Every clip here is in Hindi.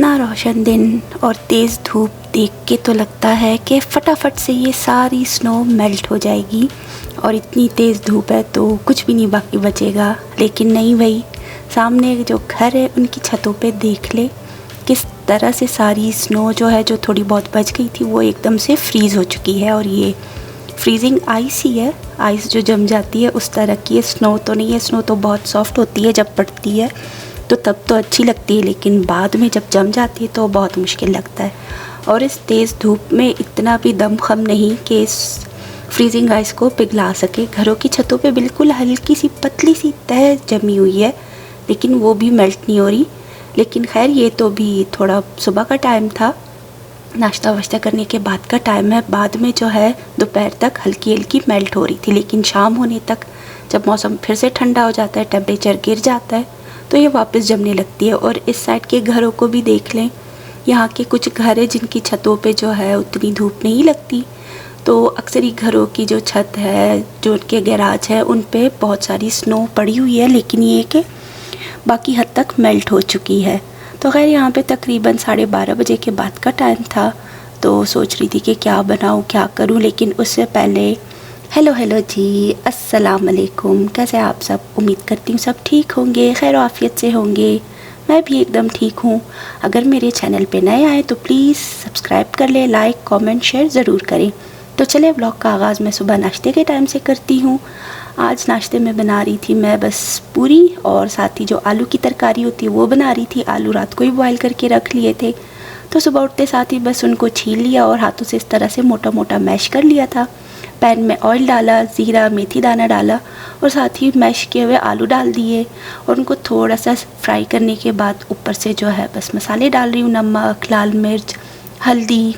इतना रोशन दिन और तेज़ धूप देख के तो लगता है कि फटाफट से ये सारी स्नो मेल्ट हो जाएगी और इतनी तेज़ धूप है तो कुछ भी नहीं बाकी बचेगा। लेकिन नहीं भाई, सामने जो घर है उनकी छतों पे देख ले किस तरह से सारी स्नो जो है, जो थोड़ी बहुत बच गई थी वो एकदम से फ्रीज़ हो चुकी है। और ये फ्रीजिंग आइस ही है, आइस जो जम जाती है उस तरह की है, स्नो तो नहीं है। स्नो तो बहुत सॉफ्ट होती है, जब पड़ती है तो तब तो अच्छी लगती है, लेकिन बाद में जब जम जाती है तो बहुत मुश्किल लगता है। और इस तेज़ धूप में इतना भी दमखम नहीं कि इस फ्रीजिंग आइस को पिघला सके। घरों की छतों पे बिल्कुल हल्की सी पतली सी तह जमी हुई है, लेकिन वो भी मेल्ट नहीं हो रही। लेकिन खैर, ये तो भी थोड़ा सुबह का टाइम था, नाश्ता वाश्ता करने के बाद का टाइम है। बाद में जो है दोपहर तक हल्की हल्की मेल्ट हो रही थी, लेकिन शाम होने तक जब मौसम फिर से ठंडा हो जाता है, टेम्परेचर गिर जाता है, तो ये वापस जमने लगती है। और इस साइड के घरों को भी देख लें, यहाँ के कुछ घर है जिनकी छतों पे जो है उतनी धूप नहीं लगती, तो अक्सर ही घरों की जो छत है, जो उनके गैराज है, उन पे बहुत सारी स्नो पड़ी हुई है, लेकिन ये कि बाकी हद तक मेल्ट हो चुकी है। तो खैर, यहाँ पे तकरीबन 12:30 बजे के बाद का टाइम था, तो सोच रही थी कि क्या बनाऊँ क्या करूँ। लेकिन उससे पहले हेलो जी, अस्सलाम वालेकुम। कैसे आप सब? उम्मीद करती हूँ सब ठीक होंगे, खैर आफियत से होंगे। मैं भी एकदम ठीक हूँ। अगर मेरे चैनल पे नए आए तो प्लीज़ सब्सक्राइब कर ले, लाइक कमेंट शेयर ज़रूर करें। तो चले, व्लॉग का आगाज़ मैं सुबह नाश्ते के टाइम से करती हूँ। आज नाश्ते में बना रही थी मैं बस पूरी, और साथ ही जो आलू की तरकारी होती है वो बना रही थी। आलू रात को ही बॉयल करके रख लिए थे, तो सुबह उठते साथ ही बस उनको छील लिया और हाथों से इस तरह से मोटा मोटा मैश कर लिया था। पैन में ऑयल डाला, ज़ीरा मेथी दाना डाला और साथ ही मैश किए हुए आलू डाल दिए, और उनको थोड़ा सा फ्राई करने के बाद ऊपर से जो है बस मसाले डाल रही हूँ। नमक, लाल मिर्च, हल्दी,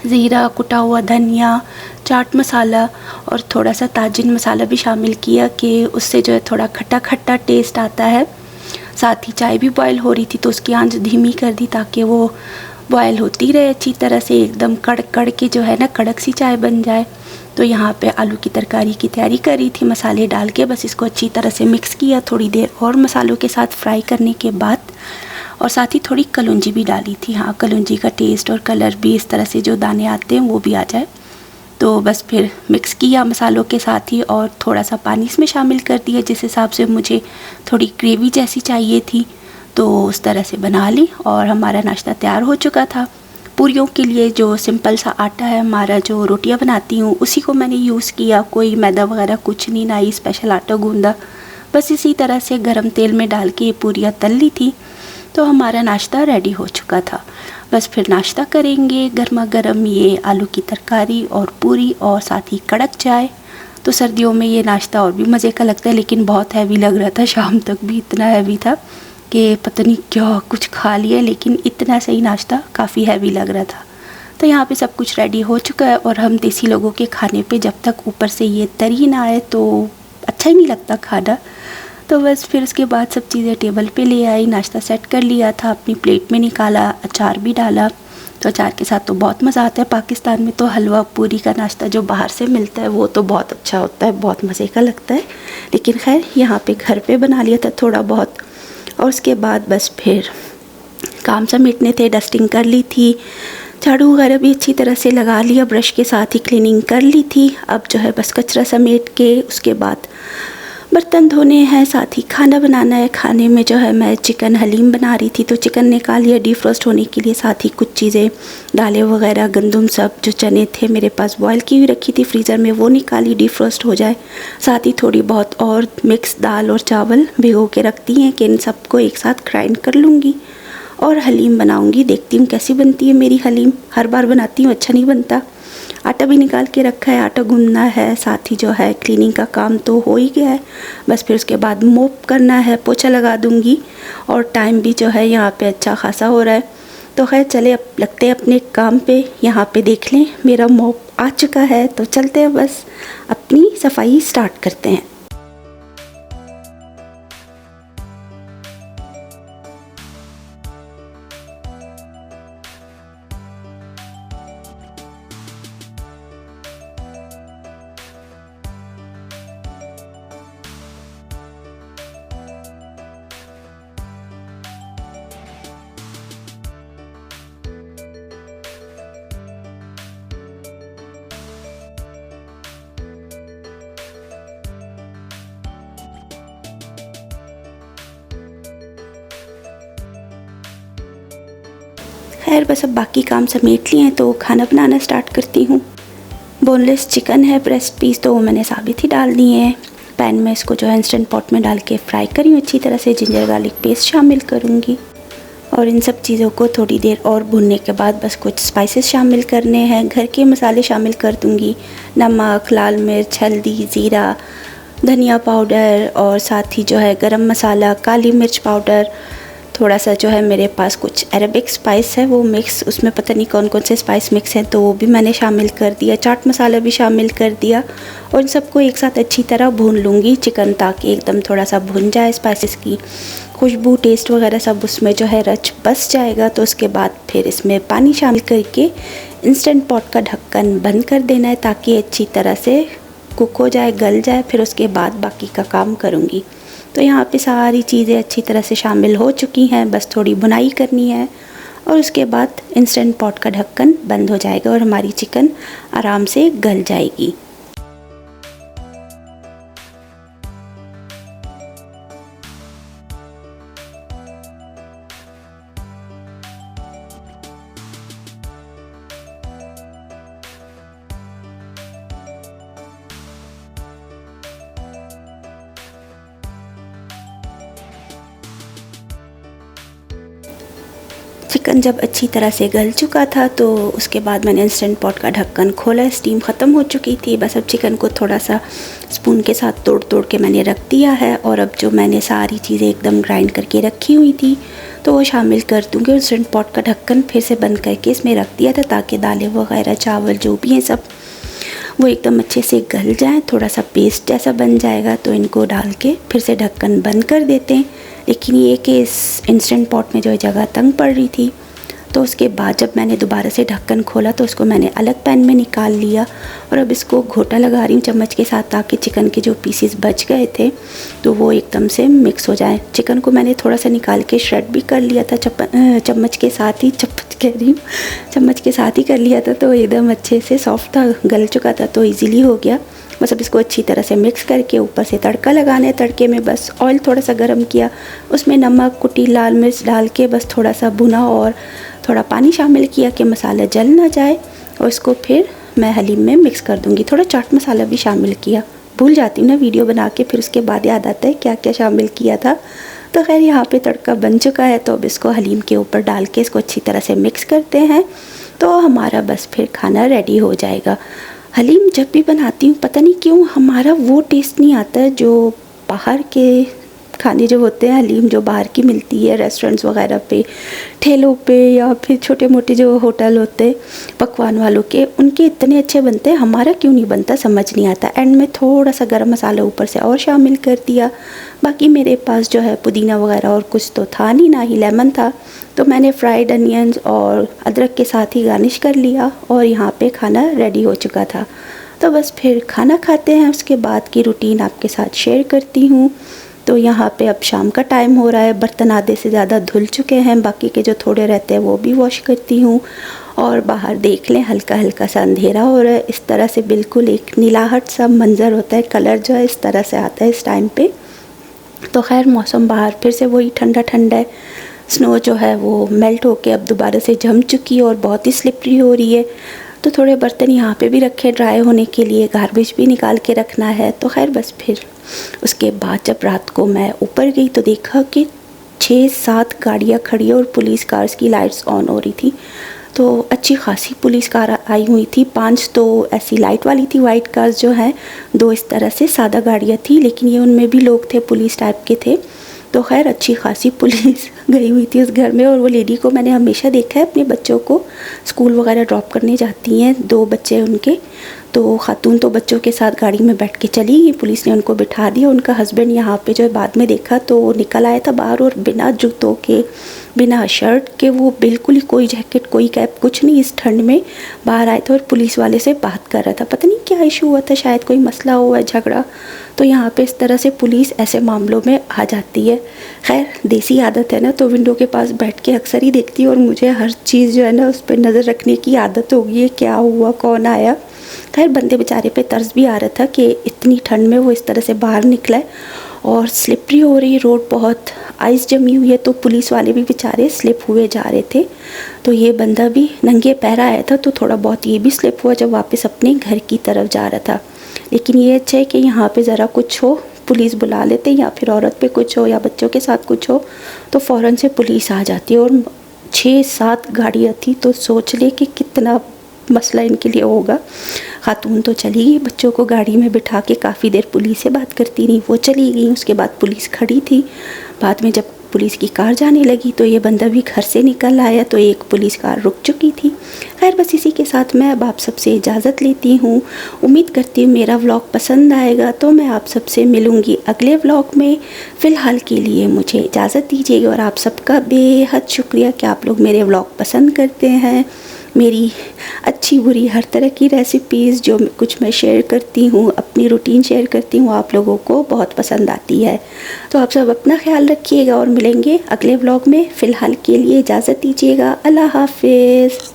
ज़ीरा, कुटा हुआ धनिया, चाट मसाला और थोड़ा सा ताजिन मसाला भी शामिल किया कि उससे जो है थोड़ा खट्टा खट्टा टेस्ट आता है। साथ ही चाय भी बॉयल हो रही थी, तो उसकी आंच धीमी कर दी ताकि वो बॉयल होती रहे अच्छी तरह से, एकदम कड़ के जो है ना कड़क सी चाय बन जाए। तो यहाँ पे आलू की तरकारी की तैयारी कर रही थी, मसाले डाल के बस इसको अच्छी तरह से मिक्स किया थोड़ी देर और मसालों के साथ फ्राई करने के बाद, और साथ ही थोड़ी कलौंजी भी डाली थी। हाँ, कलौंजी का टेस्ट और कलर भी इस तरह से जो दाने आते हैं वो भी आ जाए। तो बस फिर मिक्स किया मसालों के साथ ही, और थोड़ा सा पानी इसमें शामिल कर दिया जिस हिसाब से मुझे थोड़ी ग्रेवी जैसी चाहिए थी, तो उस तरह से बना ली और हमारा नाश्ता तैयार हो चुका था। पूरियों के लिए जो सिंपल सा आटा है हमारा, जो रोटियां बनाती हूँ, उसी को मैंने यूज़ किया। कोई मैदा वगैरह कुछ नहीं, ना ही स्पेशल आटा गूंदा, बस इसी तरह से गरम तेल में डाल के ये पूरियाँ तल ली थी। तो हमारा नाश्ता रेडी हो चुका था। बस फिर नाश्ता करेंगे गर्मा गर्म ये आलू की तरकारी और पूरी और साथ ही कड़क चाय। तो सर्दियों में ये नाश्ता और भी मज़े का लगता है, लेकिन बहुत हैवी लग रहा था, शाम तक भी इतना हैवी था कि पता नहीं क्या कुछ खा लिया, लेकिन इतना सही नाश्ता काफ़ी हैवी लग रहा था। तो यहाँ पे सब कुछ रेडी हो चुका है, और हम देसी लोगों के खाने पे जब तक ऊपर से ये तरी ना आए तो अच्छा ही नहीं लगता खाना। तो बस फिर उसके बाद सब चीज़ें टेबल पे ले आई, नाश्ता सेट कर लिया था, अपनी प्लेट में निकाला, अचार भी डाला। तो अचार के साथ तो बहुत मज़ा आता है। पाकिस्तान में तो हलवा पूरी का नाश्ता जो बाहर से मिलता है वो तो बहुत अच्छा होता है, बहुत मज़े का लगता है। लेकिन खैर, यहाँ पे घर पे बना लिया था थोड़ा बहुत, और उसके बाद बस फिर काम समेटने थे, डस्टिंग कर ली थी, झाड़ू वगैरह भी अच्छी तरह से लगा लिया, ब्रश के साथ ही क्लीनिंग कर ली थी। अब जो है बस कचरा समेट के उसके बाद बर्तन धोने हैं, साथ ही खाना बनाना है। खाने में जो है मैं चिकन हलीम बना रही थी, तो चिकन निकाल लिया डीफ्रोस्ट होने के लिए। साथ ही कुछ चीज़ें, दालें वगैरह, गंदम, सब जो चने थे मेरे पास बॉयल की हुई रखी थी फ्रीज़र में, वो निकाली डीफ्रोस्ट हो जाए। साथ ही थोड़ी बहुत और मिक्स दाल और चावल भिगो के रखती हैं कि इन सबको एक साथ ग्राइंड कर लूँगी और हलीम बनाऊँगी। देखती हूँ कैसी बनती है मेरी हलीम, हर बार बनाती हूँ अच्छा नहीं बनता। आटा भी निकाल के रखा है, आटा गूंदना है, साथ ही जो है क्लीनिंग का काम तो हो ही गया है। बस फिर उसके बाद मोप करना है, पोछा लगा दूंगी, और टाइम भी जो है यहाँ पे अच्छा खासा हो रहा है। तो खैर चले, अब लगते हैं अपने काम पे। यहाँ पे देख लें मेरा मोप आ चुका है, तो चलते हैं बस अपनी सफाई स्टार्ट करते हैं। खैर बस अब बाकी काम समेट लिए हैं तो खाना बनाना स्टार्ट करती हूँ। बोनलेस चिकन है, ब्रेस्ट पीस, तो वो मैंने साबित ही डाल दिए हैं। पैन में इसको जो है इंस्टेंट पॉट में डाल के फ्राई करी हूँ अच्छी तरह से। जिंजर गार्लिक पेस्ट शामिल करूँगी और इन सब चीज़ों को थोड़ी देर और भुनने के बाद बस कुछ स्पाइसेस शामिल करने हैं। घर के मसाले शामिल कर दूँगी, नमक, लाल मिर्च, हल्दी, ज़ीरा, धनिया पाउडर और साथ ही जो है गरम मसाला, काली मिर्च पाउडर, थोड़ा सा जो है मेरे पास कुछ अरेबिक स्पाइस है वो मिक्स, उसमें पता नहीं कौन कौन से स्पाइस मिक्स हैं तो वो भी मैंने शामिल कर दिया। चाट मसाला भी शामिल कर दिया और इन सबको एक साथ अच्छी तरह भून लूँगी चिकन, ताकि एकदम थोड़ा सा भुन जाए, स्पाइसेस की खुशबू, टेस्ट वगैरह सब उसमें जो है रच बस जाएगा। तो उसके बाद फिर इसमें पानी शामिल करके इंस्टेंट पॉट का ढक्कन बंद कर देना है ताकि अच्छी तरह से कुक हो जाए, गल जाए। फिर उसके बाद बाकी का काम करूँगी। तो यहाँ पे सारी चीज़ें अच्छी तरह से शामिल हो चुकी हैं, बस थोड़ी भुनाई करनी है और उसके बाद इंस्टेंट पॉट का ढक्कन बंद हो जाएगा और हमारी चिकन आराम से गल जाएगी। चिकन जब अच्छी तरह से गल चुका था तो उसके बाद मैंने इंस्टेंट पॉट का ढक्कन खोला। स्टीम ख़त्म हो चुकी थी, बस अब चिकन को थोड़ा सा स्पून के साथ तोड़ तोड़ के मैंने रख दिया है। और अब जो मैंने सारी चीज़ें एकदम ग्राइंड करके रखी हुई थी तो वो शामिल कर दूँगी। इंस्टेंट पॉट का ढक्कन फिर से बंद करके इसमें रख दिया था ताकि दालें वगैरह, चावल जो भी हैं सब वो एकदम अच्छे से गल जाएँ, थोड़ा सा पेस्ट जैसा बन जाएगा। तो इनको डाल के फिर से ढक्कन बंद कर देते हैं। लेकिन ये कि इस इंस्टेंट पॉट में जो है जगह तंग पड़ रही थी, तो उसके बाद जब मैंने दोबारा से ढक्कन खोला तो उसको मैंने अलग पैन में निकाल लिया और अब इसको घोटा लगा रही हूँ चम्मच के साथ ताकि चिकन के जो पीसेस बच गए थे तो वो एकदम से मिक्स हो जाए। चिकन को मैंने थोड़ा सा निकाल के श्रेड भी कर लिया था चम्मच के साथ ही, चम्मच के साथ ही कर लिया था, तो एकदम अच्छे से सॉफ्ट था, गल चुका था तो ईज़िली हो गया। बस अब इसको अच्छी तरह से मिक्स करके ऊपर से तड़का लगाना है। तड़के में बस ऑयल थोड़ा सा गर्म किया, उसमें नमक, कुटी लाल मिर्च डाल के बस थोड़ा सा भुना और थोड़ा पानी शामिल किया कि मसाला जल ना जाए। और इसको फिर मैं हलीम में मिक्स कर दूँगी। थोड़ा चाट मसाला भी शामिल किया, भूल जाती हूँ ना वीडियो बना के, फिर उसके बाद याद आता है क्या क्या शामिल किया था। तो खैर यहाँ पे तड़का बन चुका है तो अब इसको हलीम के ऊपर डाल के इसको अच्छी तरह से मिक्स करते हैं तो हमारा बस फिर खाना रेडी हो जाएगा। हलीम जब भी बनाती हूँ पता नहीं क्यों हमारा वो टेस्ट नहीं आता है जो बाहर के खाने जो होते हैं, हलीम जो बाहर की मिलती है रेस्टोरेंट्स वगैरह पे, ठेलों पे या फिर छोटे मोटे जो होटल होते हैं पकवान वालों के, उनके इतने अच्छे बनते हैं, हमारा क्यों नहीं बनता समझ नहीं आता। एंड में थोड़ा सा गरम मसाला ऊपर से और शामिल कर दिया। बाकी मेरे पास जो है पुदीना वगैरह और कुछ तो था नहीं, ना ही लेमन था, तो मैंने फ्राइड अनियंस और अदरक के साथ ही गार्निश कर लिया और यहाँ पे खाना रेडी हो चुका था। तो बस फिर खाना खाते हैं, उसके बाद की रूटीन आपके साथ शेयर करती हूँ। तो यहाँ पे अब शाम का टाइम हो रहा है, बर्तन आधे से ज़्यादा धुल चुके हैं, बाकी के जो थोड़े रहते हैं वो भी वॉश करती हूँ। और बाहर देख लें हल्का हल्का सा अंधेरा हो रहा है, इस तरह से बिल्कुल एक नीलाहट सा मंज़र होता है, कलर जो है इस तरह से आता है इस टाइम पे। तो खैर मौसम बाहर फिर से वही ठंडा ठंडा है, स्नो जो है वो मेल्ट होके अब दोबारा से जम चुकी है और बहुत ही स्लिपरी हो रही है। तो थोड़े बर्तन यहाँ पे भी रखे ड्राई होने के लिए, गार्बेज भी निकाल के रखना है। तो खैर बस फिर उसके बाद जब रात को मैं ऊपर गई तो देखा कि 6-7 गाड़ियाँ खड़ी और पुलिस कार्स की लाइट्स ऑन हो रही थी। तो अच्छी खासी पुलिस कार आई हुई थी, 5 तो ऐसी लाइट वाली थी वाइट कार्स जो हैं, 2 इस तरह से सादा गाड़ियाँ थी, लेकिन ये उनमें भी लोग थे, पुलिस टाइप के थे। तो खैर अच्छी खासी पुलिस गई हुई थी उस घर में। और वो लेडी को मैंने हमेशा देखा है अपने बच्चों को स्कूल वगैरह ड्रॉप करने जाती हैं, 2 बच्चे उनके, तो खातून तो बच्चों के साथ गाड़ी में बैठ के चली गई, पुलिस ने उनको बिठा दिया। उनका हस्बैंड यहाँ पे जो है बाद में देखा तो वो निकल आया था बाहर और बिना जूतों के, बिना शर्ट के, वो बिल्कुल ही कोई जैकेट कोई कैप कुछ नहीं, इस ठंड में बाहर आया था और पुलिस वाले से बात कर रहा था। पता नहीं क्या इशू हुआ था, शायद कोई मसला हुआ है, झगड़ा। तो यहाँ पे इस तरह से पुलिस ऐसे मामलों में आ जाती है। खैर देसी आदत है ना, तो विंडो के पास बैठ के अक्सर ही देखती है और मुझे हर चीज़ जो है ना उस पर नज़र रखने की आदत हो गई है, क्या हुआ, कौन आया। खैर बंदे बेचारे पे तर्स भी आ रहा था कि इतनी ठंड में वो इस तरह से बाहर निकला है और स्लिपरी हो रही रोड, बहुत आइस जमी हुई है, तो पुलिस वाले भी बेचारे स्लिप हुए जा रहे थे। तो ये बंदा भी नंगे पैर आया था, तो थोड़ा बहुत ये भी स्लिप हुआ जब वापस अपने घर की तरफ जा रहा था। लेकिन ये अच्छा है कि यहाँ पे ज़रा कुछ हो पुलिस बुला लेते, या फिर औरत पे कुछ हो या बच्चों के साथ कुछ हो तो फ़ौरन से पुलिस आ जाती है। और 6-7 गाड़ियाँ थी, तो सोच ले कि कितना मसला इनके लिए होगा। खातून तो चली गई, बच्चों को गाड़ी में बिठा के काफ़ी देर पुलिस से बात करती रही, वो चली गई। उसके बाद पुलिस खड़ी थी। बाद में जब पुलिस की कार जाने लगी तो ये बंदा भी घर से निकल आया, तो एक पुलिस कार रुक चुकी थी। खैर बस इसी के साथ मैं अब आप सबसे इजाज़त लेती हूँ। उम्मीद करती हूँ मेरा व्लॉग पसंद आएगा, तो मैं आप सबसे मिलूँगी अगले व्लॉग में। फ़िलहाल के लिए मुझे इजाज़त दीजिएगा, और आप सबका बेहद शुक्रिया कि आप लोग मेरे व्लॉग पसंद करते हैं। मेरी अच्छी बुरी हर तरह की रेसिपीज़ जो कुछ मैं शेयर करती हूँ, अपनी रूटीन शेयर करती हूँ, आप लोगों को बहुत पसंद आती है। तो आप सब अपना ख्याल रखिएगा और मिलेंगे अगले व्लॉग में। फ़िलहाल के लिए इजाज़त दीजिएगा। अल्लाह हाफ़िज़।